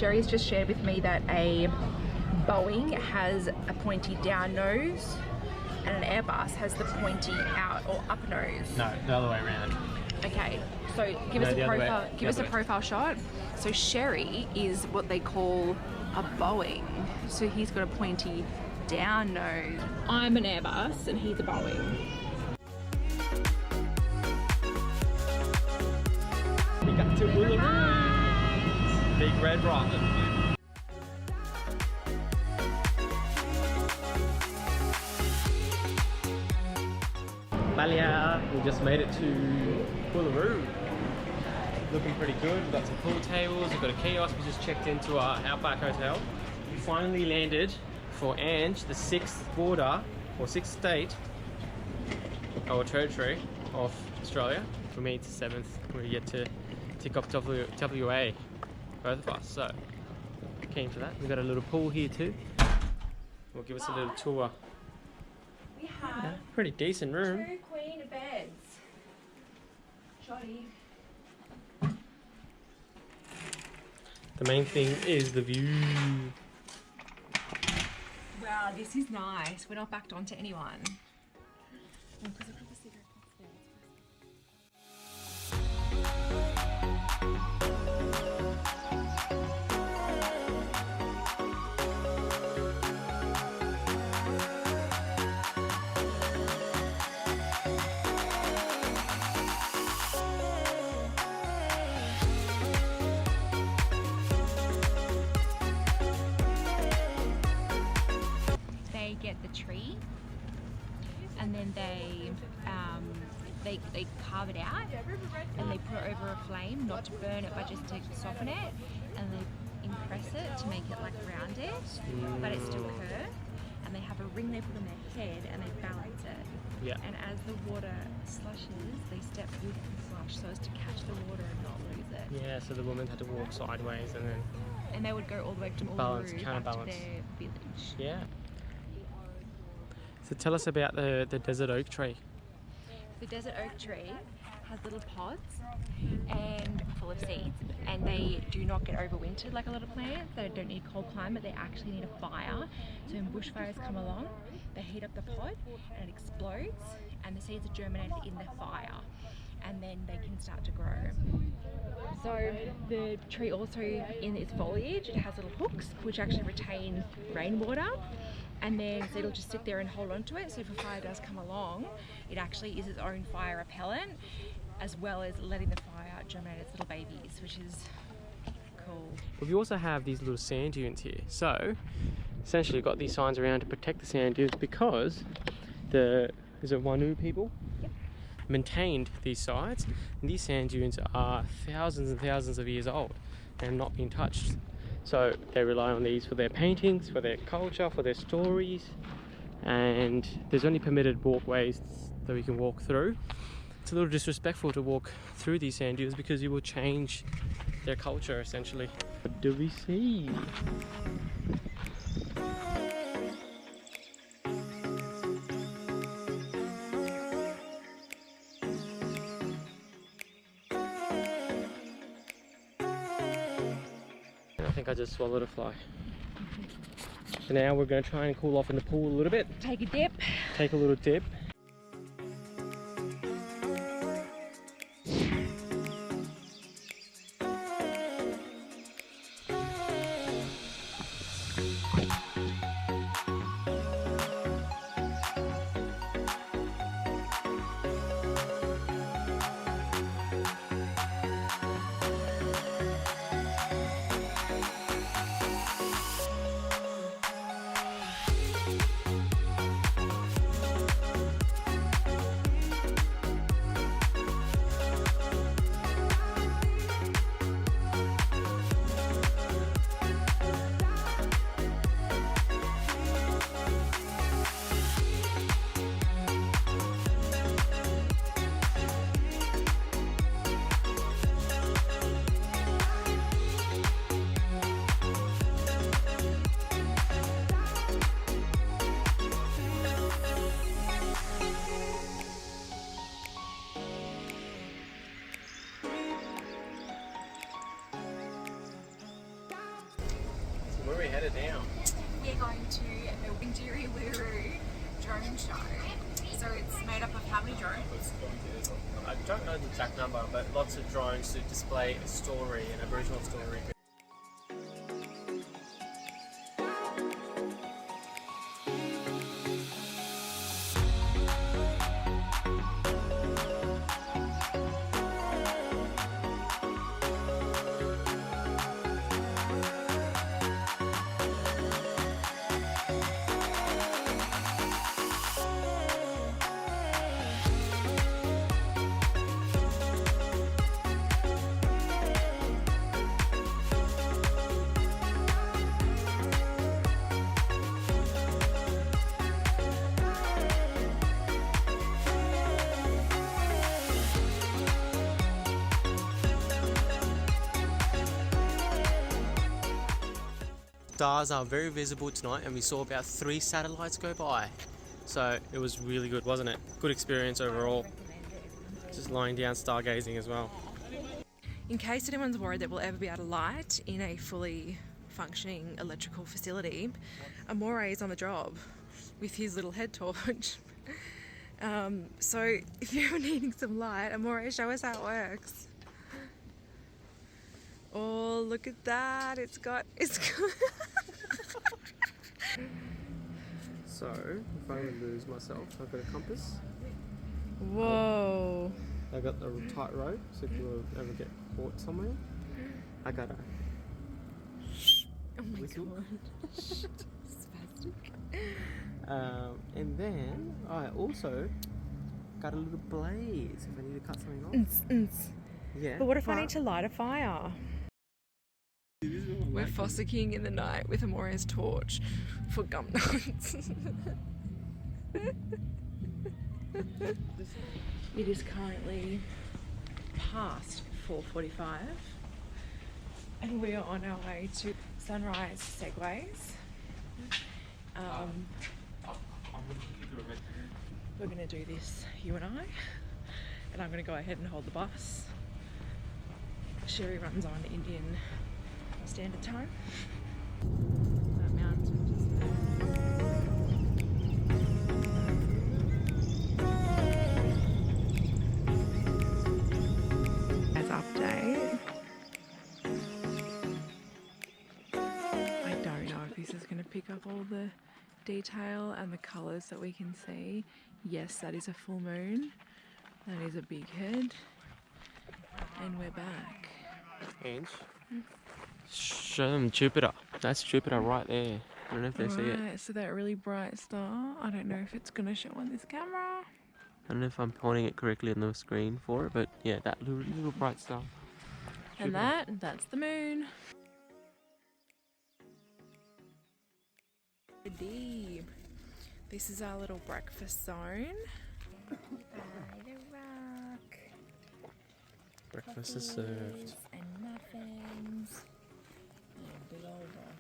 Sherry's just shared with me that a Boeing has a pointy down nose and an Airbus has the pointy out or up nose. No, the other way around. Okay, so give us a profile shot. So Sherry is what they call a Boeing. So he's got a pointy down nose. I'm an Airbus and he's a Boeing. We got to Uluru. Big red rock. Balia, we just made it to Uluru. Looking pretty good. We've got some pool tables, we've got a kiosk. We just checked into our Outback Hotel. We finally landed for Ange, the 6th border or 6th state or territory of Australia. For me, it's the 7th. We're yet to tick off WA, both of us. So keen for that. We've got a little pool here too. We'll give us a little tour. We have pretty decent room. 2 queen beds. Shoddy. The main thing is the view. Wow, this is nice. We're not backed onto anyone. They get the tree and then they carve it out and they put it over a flame, not to burn it but just to soften it, and they impress it to make it like rounded but it's still curved, and they have a ring they put on their head and they balance it. Yeah. And as the water slushes, they step with the slush so as to catch the water and not lose it. Yeah, so the woman had to walk sideways and then And they would go all the way from balance, Uluru back to their village. Yeah. So tell us about the desert oak tree. The desert oak tree has little pods and full of seeds, and they do not get overwintered like a lot of plants. They don't need a cold climate, they actually need a fire. So when bushfires come along, they heat up the pod and it explodes and the seeds are germinated in the fire, and then they can start to grow. So the tree also, in its foliage, it has little hooks which actually retain rainwater, and then so it'll just sit there and hold on to it. So if a fire does come along, it actually is its own fire repellent, as well as letting the fire germinate its little babies, which is cool. But we also have these little sand dunes here. So essentially we've got these signs around to protect the sand dunes because the Wanu people maintained these sites, and these sand dunes are thousands and thousands of years old and not been touched. So they rely on these for their paintings, for their culture, for their stories, and there's only permitted walkways that we can walk through. It's a little disrespectful to walk through these sand dunes because you will change their culture essentially. What do we see? I think I just swallowed a fly. So now we're going to try and cool off in the pool a little bit. Take a dip. Take a little dip. we headed now? We're going to the Uluru drone show. So it's made up of how many drones? I don't know the exact number, but lots of drones to display a story, an Aboriginal story. Stars are very visible tonight, and we saw about 3 satellites go by. So it was really good, wasn't it? Good experience overall. Just lying down stargazing as well. In case anyone's worried that we'll ever be able to light in a fully functioning electrical facility, Amore is on the job with his little head torch. So if you're needing some light, Amore, show us how it works. Oh, look at that! It's got. So if I lose myself, I've got a compass. Whoa! I got the tight rope, so if you ever get caught somewhere, I got a. Oh my whistle. god! Spastic. And then I also got a little blaze if I need to cut something off. Yeah. But what if I need to light a fire? We're fossicking in the night with Amore's torch for gum nuts. It is currently past 4:45 and we are on our way to Sunrise Segways. We're going to do this, you and I, and I'm going to go ahead and hold the bus. Sherry runs on Indian Standard Time. That mountain as update. I don't know if this is going to pick up all the detail and the colours that we can see. Yes, that is a full moon. That is a big head. And we're back. Ange, show them Jupiter. That's Jupiter right there. I don't know if they see it. Right, so that really bright star. I don't know if it's going to show on this camera. I don't know if I'm pointing it correctly on the screen for it, but yeah, that little bright star. And that's the moon. Deep. This is our little breakfast zone. Breakfast is served. And muffins. And big old rock.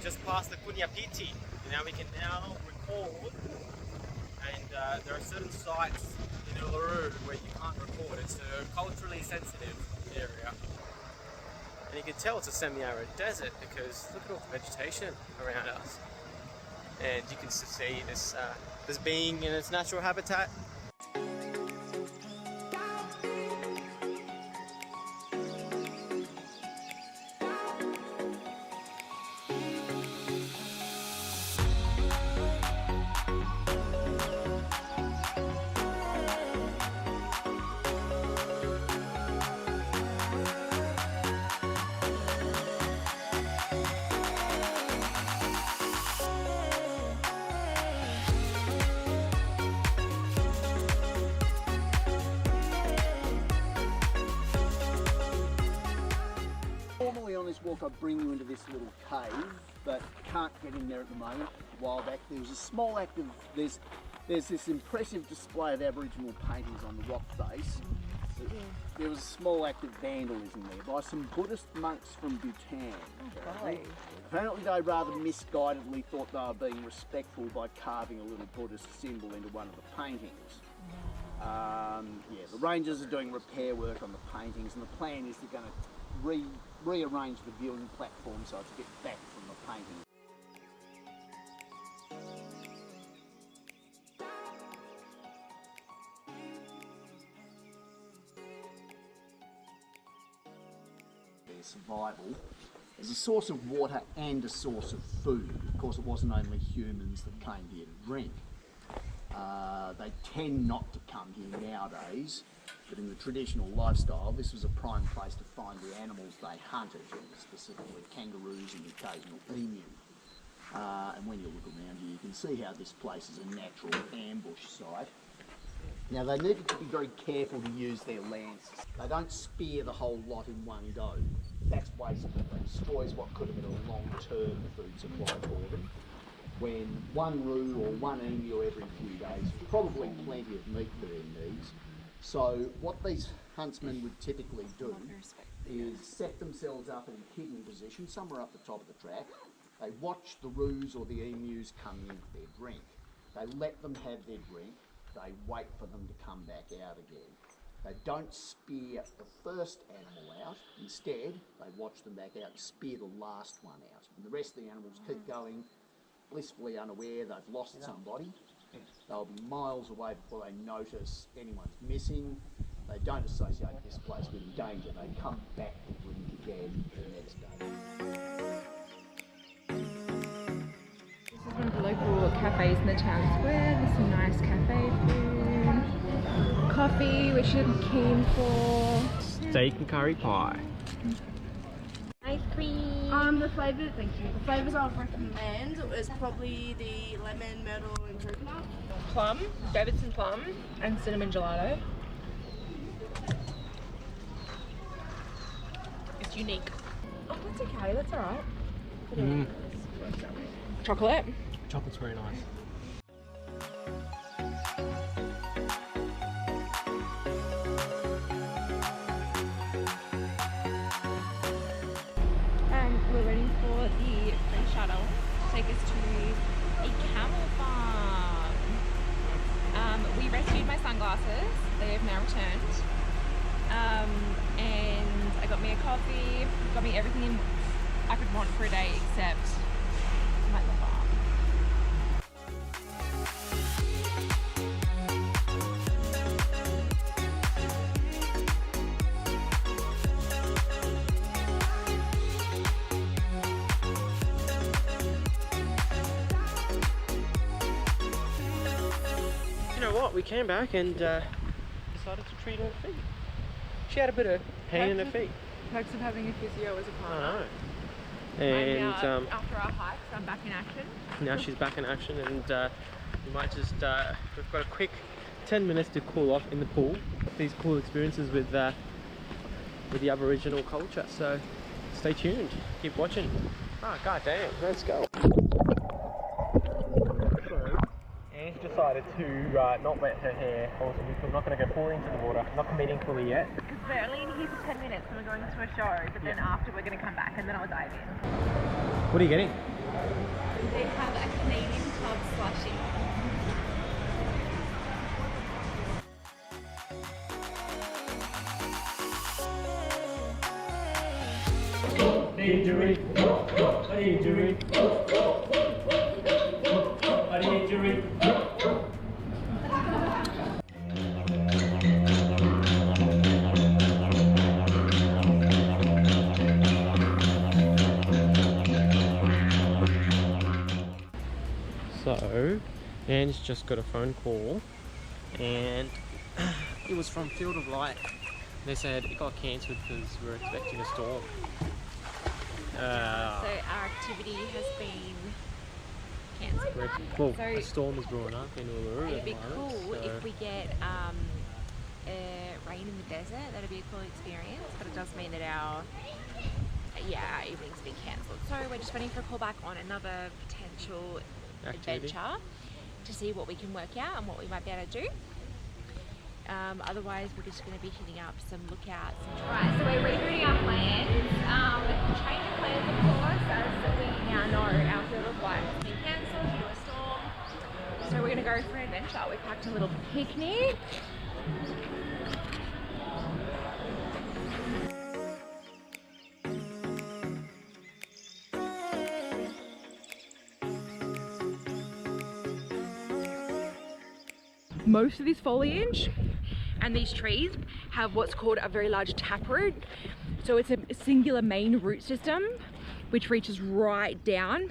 Just past the Punyapiti, and now we can record, and there are certain sites in Uluru where you can't record. It's a culturally sensitive area, and you can tell it's a semi-arid desert because look at all the vegetation around us, and you can see this being in its natural habitat. spacewalk, I bring you into this little cave, but can't get in there at the moment. A while back, there was a small act of, there's this impressive display of Aboriginal paintings on the rock face. There was a small act of vandalism there by some Buddhist monks from Bhutan. Apparently they rather misguidedly thought they were being respectful by carving a little Buddhist symbol into one of the paintings. Yeah, the rangers are doing repair work on the paintings, and the plan is they're going to rearrange the viewing platform so it's a bit back from the painting. Their survival as a source of water and a source of food. Of course, it wasn't only humans that came here to drink. They tend not to come here nowadays, but in the traditional lifestyle, this was a prime place to find the animals they hunted, specifically kangaroos and the occasional emu. And when you look around here, you can see how this place is a natural ambush site. Now, they needed to be very careful to use their lances. They don't spear the whole lot in one go. That's wasteful. It destroys what could have been a long-term food supply for them. When one roo or one emu every few days is probably plenty of meat for their needs. So what these huntsmen would typically do is set themselves up in a hidden position somewhere up the top of the track. They watch the roos or the emus come in for their drink. They let them have their drink. They wait for them to come back out again. They don't spear the first animal out. Instead, they watch them back out and spear the last one out. And the rest of the animals keep going, blissfully unaware they've lost somebody. They'll be miles away before they notice anyone's missing. They don't associate this place with danger. They come back to drink again the next day. This is one of the local cafes in the town square. There's some nice cafe food. Coffee, which I'm keen for. Steak and curry pie. Ice cream. The flavour, thank you. The flavours I would recommend is probably the lemon, myrtle and coconut. Plum, Davidson plum, and cinnamon gelato. It's unique. Oh, that's okay, that's alright. Chocolate. Chocolate's very nice. We're waiting for the free shuttle to take us to a camel farm. We rescued my sunglasses. They have now returned. And I got me a coffee, got me everything I could want for a day except my little farm. You know what? We came back and decided to treat her feet. She had a bit of pain in her feet. Perks of having a physio as a I partner. know. And After our hikes, I'm back in action. now she's back in action, and we might just we've got a quick 10 minutes to cool off in the pool. These cool experiences with the Aboriginal culture. So stay tuned. Keep watching. Oh god damn! Let's go. Anne's decided to not wet her hair. Also, we're not going to go fully into the water. Not committing fully yet. Because we're only in here for 10 minutes and we're going to a show, but then after we're going to come back and then I'll dive in. What are you getting? They have a Canadian Club slushie. What are you doing? What are you doing? What are you doing? So, Anne's just got a phone call, and it was from Field of Light. They said it got cancelled because we're expecting a storm. So our activity has been cancelled. Well, So a storm is brewing up in Uluru. It'd be at the moment, cool so- if we get rain in the desert. That'd be a cool experience, but it does mean that our yeah, our evening's been cancelled. So we're just waiting for a call back on another potential Activity. adventure to see what we can work out and what we might be able to do. Otherwise, we're just going to be hitting up some lookouts. Right, so we're rebooting our plans. Change of plans, of course, as we now know our field of life has been cancelled due to a storm. So we're going to go for an adventure. We packed a little picnic. Most of this foliage and these trees have what's called a very large taproot. So it's a singular main root system which reaches right down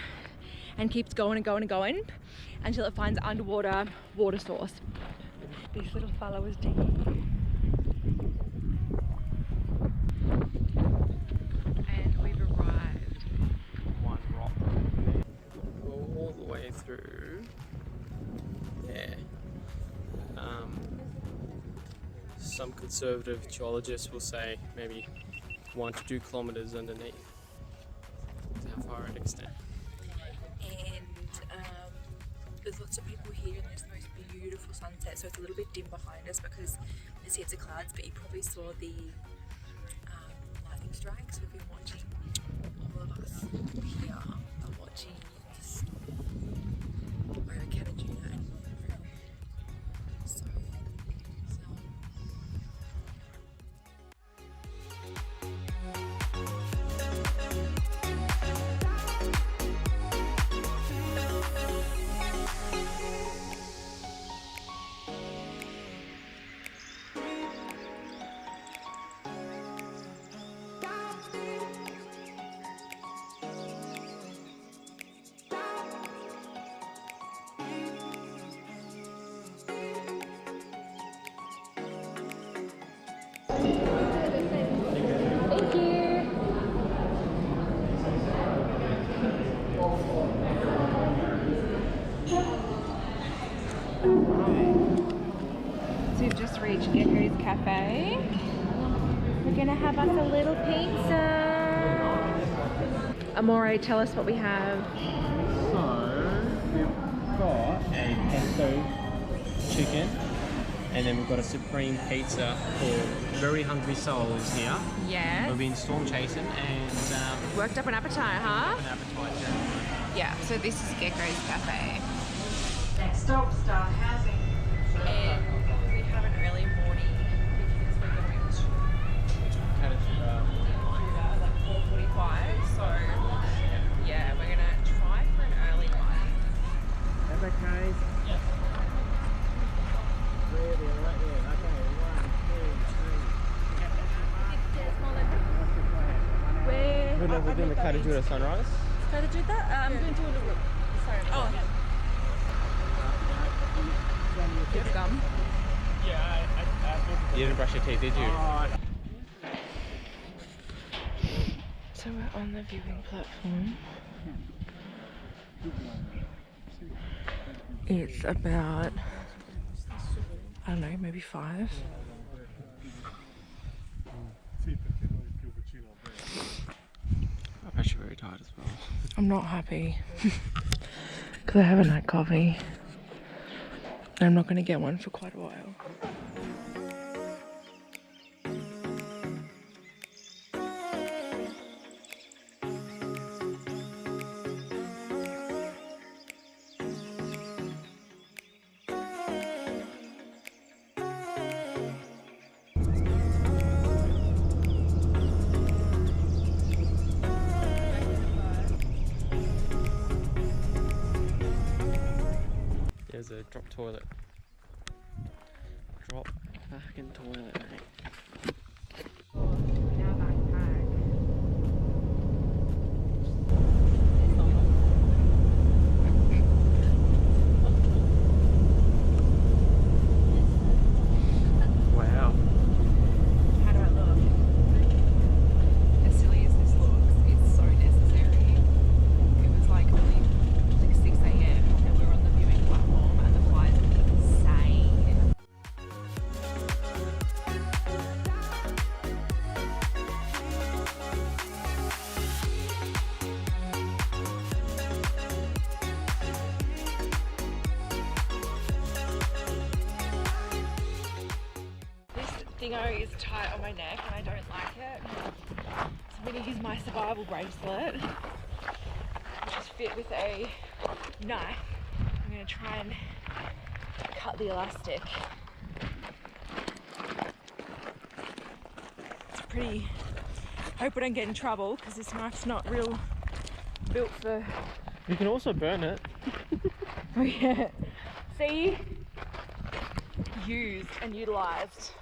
and keeps going and going and going until it finds underwater water source. This little fellow was digging. And we've arrived. One rock all the way through there. Some conservative geologists will say maybe 1 to 2 kilometers underneath. That's how far it extends. And there's lots of people here and there's the most beautiful sunset, so it's a little bit dim behind us because there's heaps of clouds, but you probably saw the lightning strikes. We've been watching, all of us here are watching the storm over Katajuna and Uluru. So thank you. So we've just reached Gecko's Cafe. We're gonna have us a little pizza. Amore, tell us what we have. So we've got a pesto chicken, and then we've got a supreme pizza for very hungry souls here. Yeah. We've been storm chasing and Worked up an appetite, huh? an appetizer. Yeah, so this is Gecko's Cafe. Next stop, Star Housing. And we have an early morning because we're going to like 4:45. So yeah, we're gonna try for an early one. That's okay. Yep. Right there. Okay, 1, 2, 3. We're doing the Katajuna sunrise. I'm going to Uluru. Sorry. Oh. Give gum. You didn't brush your teeth, did you? So we're on the viewing platform. It's about, I don't know, maybe 5. I'm actually very tired as well. I'm not happy because I haven't had coffee. I'm not going to get one for quite a while. There's a drop toilet. Drop fucking toilet, mate. Wow. How do I look? As silly as this looks, it's so necessary. It was like only like 6 AM and we were on the viewing platform and the flights were insane. dingo is tight on my neck and I don't like it. So I'm going to use my survival bracelet, which is fit with a knife. I'm going to try and cut the elastic. It's pretty... Hope I don't get in trouble because this knife's not real built for... You can also burn it. Oh yeah. See? Used and utilised.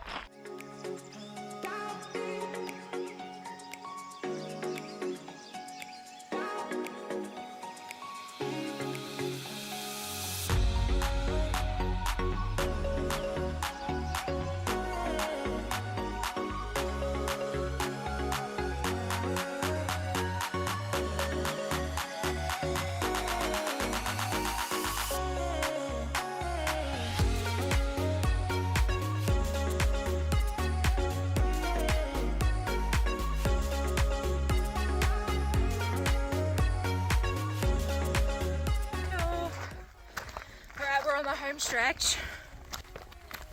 We're on the home stretch.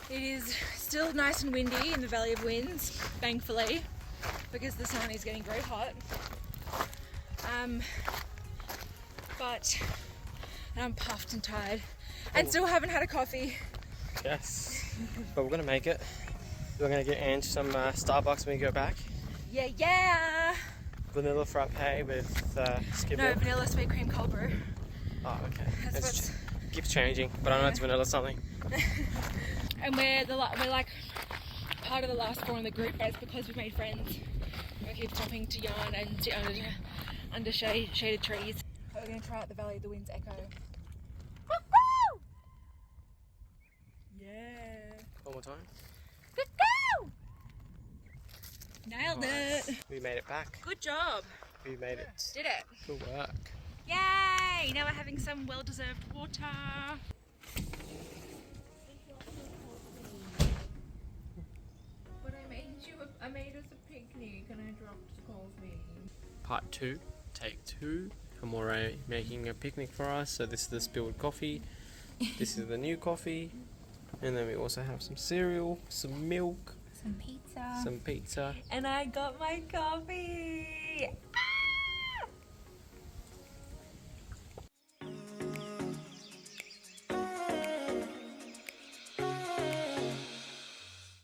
It is still nice and windy in the Valley of Winds, thankfully, because the sun is getting very hot. But I'm puffed and tired and still haven't had a coffee. Yes, but we're gonna make it. We're gonna get Ange some Starbucks when we go back. Yeah, yeah! Vanilla frappe with skim No, milk. vanilla sweet cream cold brew. Oh, okay. That's what's... Keeps changing, but I know it's vanilla something. And we're like part of the last four in the group, but it's because we've made friends. We keep stopping to yarn and sit under shaded trees. We're going to try out the Valley of the Winds echo. Woo-hoo! Yeah. One more time. Woo-hoo! Nailed it. We made it back. Good job. We made it. Did it. Good work. Yay! Now we're having some well-deserved water. But I made us a picnic and I dropped the coffee. Part 2, take 2. Amore making a picnic for us. So this is the spilled coffee. This is the new coffee. And then we also have some cereal, some milk, some pizza. And I got my coffee.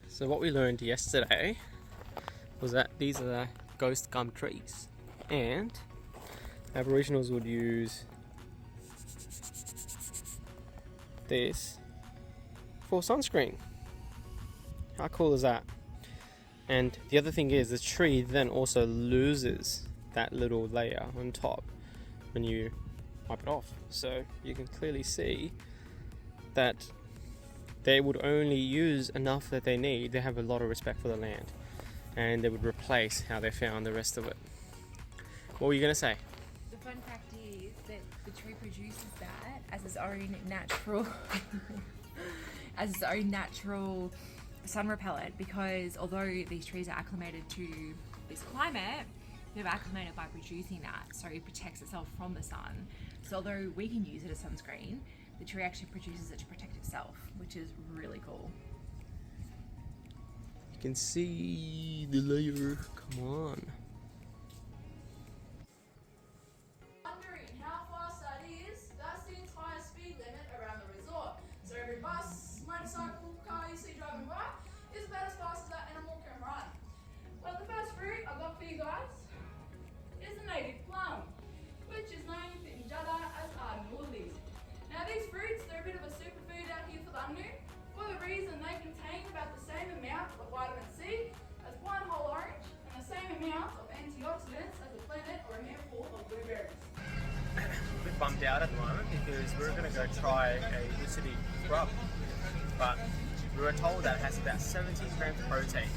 So what we learned yesterday was that these are the ghost gum trees, and Aboriginals would use this for sunscreen. How cool is that? And the other thing is the tree then also loses that little layer on top when you wipe it off. So you can clearly see that they would only use enough that they need. They have a lot of respect for the land, and they would replace how they found the rest of it. What were you going to say? The fun fact is that the tree produces that as its own natural sun repellent, because although these trees are acclimated to this climate, they've acclimated by producing that, so it protects itself from the sun. So although we can use it as sunscreen, the tree actually produces it to protect itself, which is really cool. You can see the layer. Come on. Wondering how fast that is? That's the entire speed limit around the resort. So every bus, motorcycle, car you see driving by is about as fast as that animal can run. Well, the first fruit I've got for you guys is the native plum, which is known in Jada as Arnuli. Now these fruits, they're a bit of a superfood out here for the Anu, for the reason they contain about the same amount of vitamin C as one whole orange, and the same amount of antioxidants as a plant or a handful of blueberries. A bit bummed out at the moment because we're going to go try a Lucity grub, but we were told that it has about 17 grams of protein.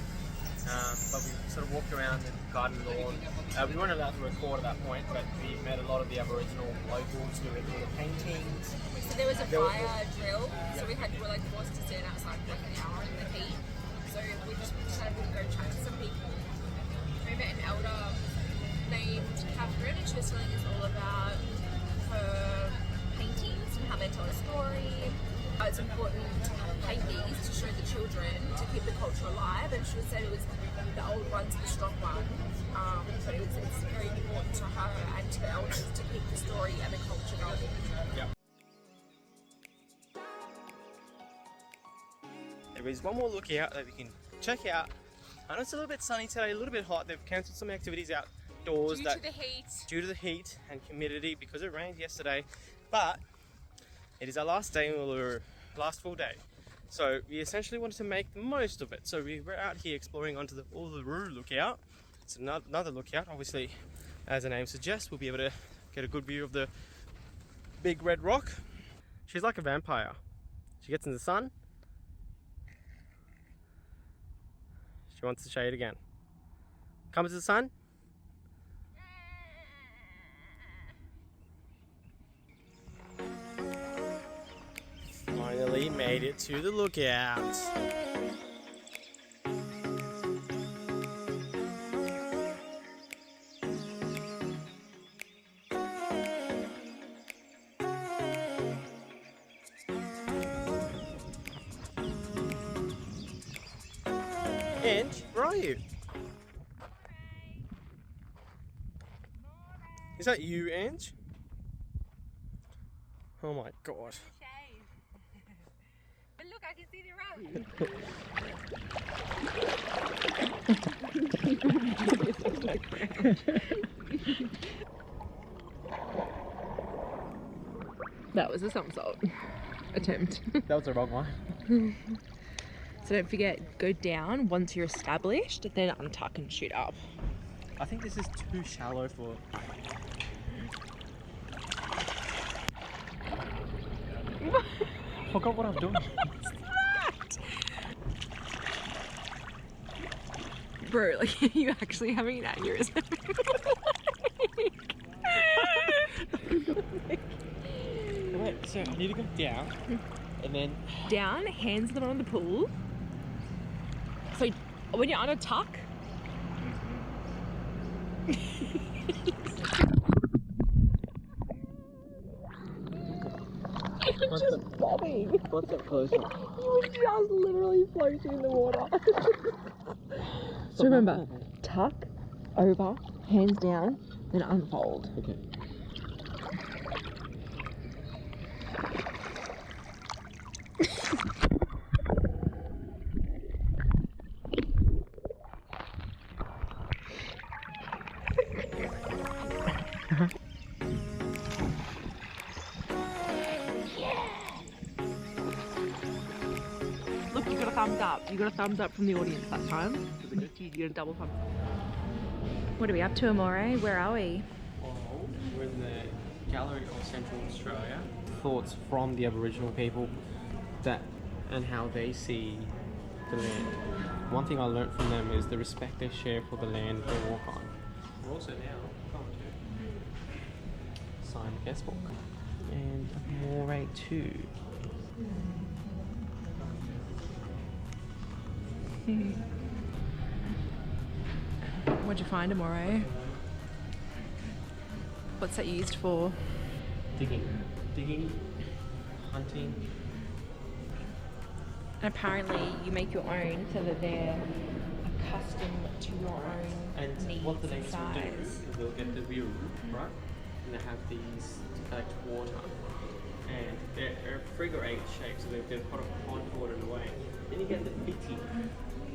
But we sort of walked around the garden lawn. We weren't allowed to record at that point, but we met a lot of the Aboriginal locals who were doing the paintings. So there was a fire drill, so we were like forced to stand outside for like an hour in the heat. So we just decided to go chat to some people. We met an elder named Catherine, and she was telling us all about her paintings and how they tell a story. It's important to paint these to show the children to keep the culture alive and should have said it was the old ones, the strong one. But it's very important to her and to the elders to keep the story and the culture going. There is one more lookout that we can check out. I know it's a little bit sunny today, a little bit hot. They've cancelled some activities outdoors Due to the heat. Due to the heat and humidity because it rained yesterday. But it is our last day in Uluru, last full day. So we essentially wanted to make the most of it. So we were out here exploring onto the Uluru lookout. It's another lookout. Obviously, as the name suggests, we'll be able to get a good view of the big red rock. She's like a vampire. She gets in the sun. She wants the shade again. Comes to the sun. Finally made it to the lookout. Ange, where are you? Is that you, Ange? Oh my god. But look, I can see the road. That was a somersault attempt. That was the wrong one. So don't forget, go down once you're established, then untuck and shoot up. I think this is too shallow for... Forgot what I'm doing. Bro, like, you actually having an aneurysm. Wait, so I need to go down and then... Down, hands on the pool. So when you're on a tuck, it's just bobbing. What's that closer? You were just literally floating in the water. So remember, tuck, over, hands down, then unfold. Okay. Look, you got a thumbs up. You got a thumbs up from the audience that time. You got a double thumbs up. What are we up to, Amore? Where are we? We're in the Gallery of Central Australia. Thoughts from the Aboriginal people that and how they see the land. One thing I learnt from them is the respect they share for the land they walk on. We're also now going to sign the guest book and Amore too. What'd you find, Amore? What's that used for? Digging, hunting. And apparently you make your own so that they're accustomed to your own And needs what the and ladies will do size. is they'll get the wheel, right? And they have these to collect water. And they're a figure 8 shape, so they've got a pond water in a way. Then you get the piti. You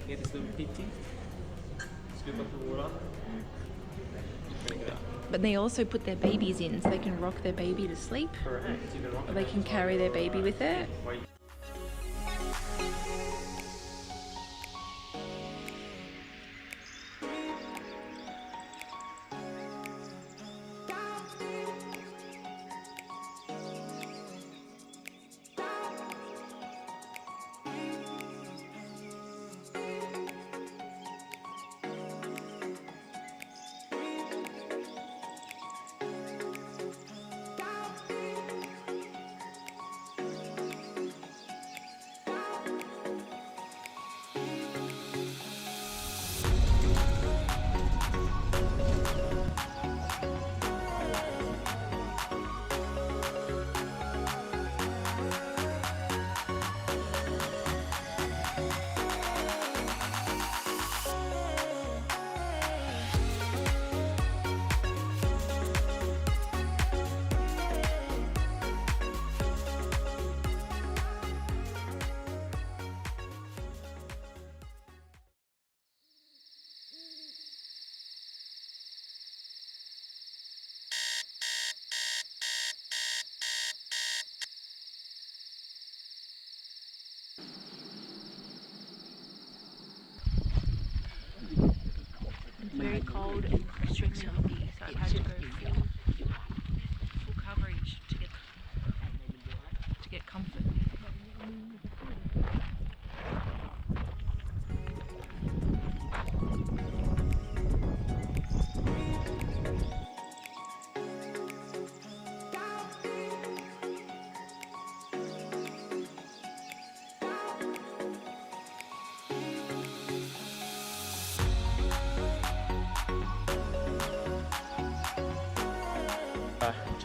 get this little piti. Scoop up the water. Bring it up. But they also put their babies in so they can rock their baby to sleep. Correct. So you can rock Or it they back can and carry their forth. baby with it. Wait.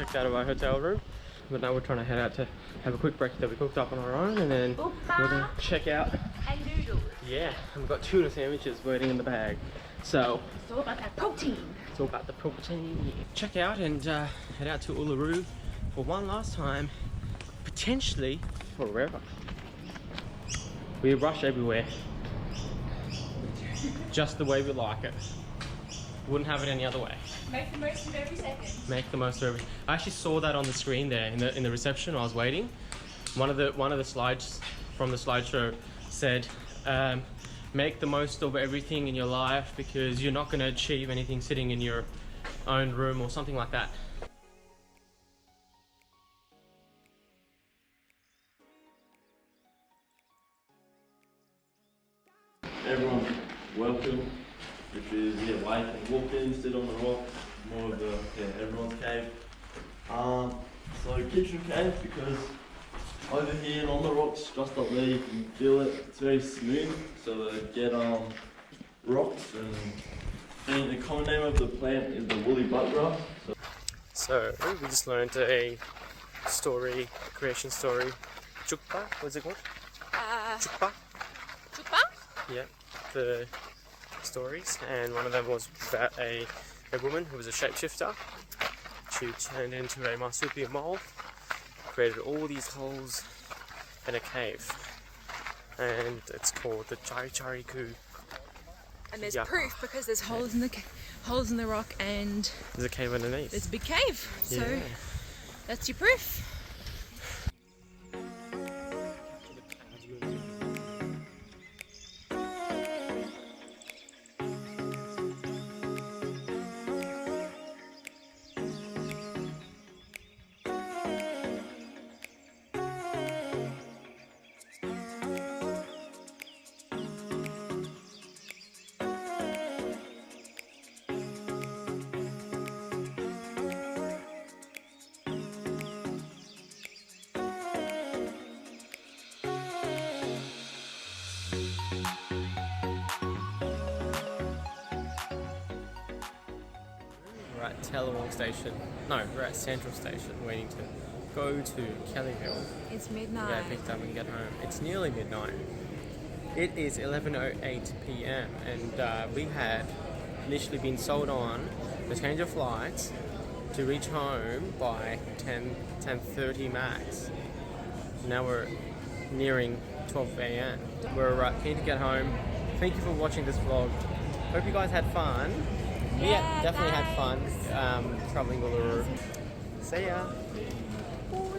checked out of our hotel room. But now we're trying to head out to have a quick breakfast that we cooked up on our own, and then we're going to check out. And noodles. Yeah, and we've got tuna sandwiches waiting in the bag. So It's all about that protein. it's all about the protein. Check out and head out to Uluru for one last time, potentially forever. We rush everywhere, just the way we like it. Wouldn't have it any other way. Make the most of every second. Make the most of every. I actually saw that on the screen there in the reception. I was waiting. One of the slides from the slideshow said, "Make the most of everything in your life because you're not going to achieve anything sitting in your own room," or something like that. Everyone, welcome. Which is wake and walk in, sit on the rock, more of the everyone's cave. So kitchen cave, because over here and on the rocks, just up there, you can feel it. It's very smooth, so they get rocks, and the common name of the plant is the woolly buttgrass. So we just learned a creation story. Chukpa, what's it called? Chukpa. Chukpa? Yeah, the stories, and one of them was about a woman who was a shapeshifter. She turned into a marsupial mole, created all these holes in a cave, and it's called the Chari Chari Ku. And there's Yeah. proof because there's holes in the rock and There's a cave underneath. there's a big cave. So Yeah. that's your proof. We're at Tellawong Station. No, we're at Central Station, waiting to go to Kellyville. It's Get midnight. picked up and get home. It's nearly midnight. It is 11:08 p.m. and we had initially been sold on the change of flights to reach home by 10:30 max. Now we're nearing 12 a.m. We're keen to get home. Thank you for watching this vlog. Hope you guys had fun. Yeah, definitely had fun thanks. traveling Uluru. See ya. Bye.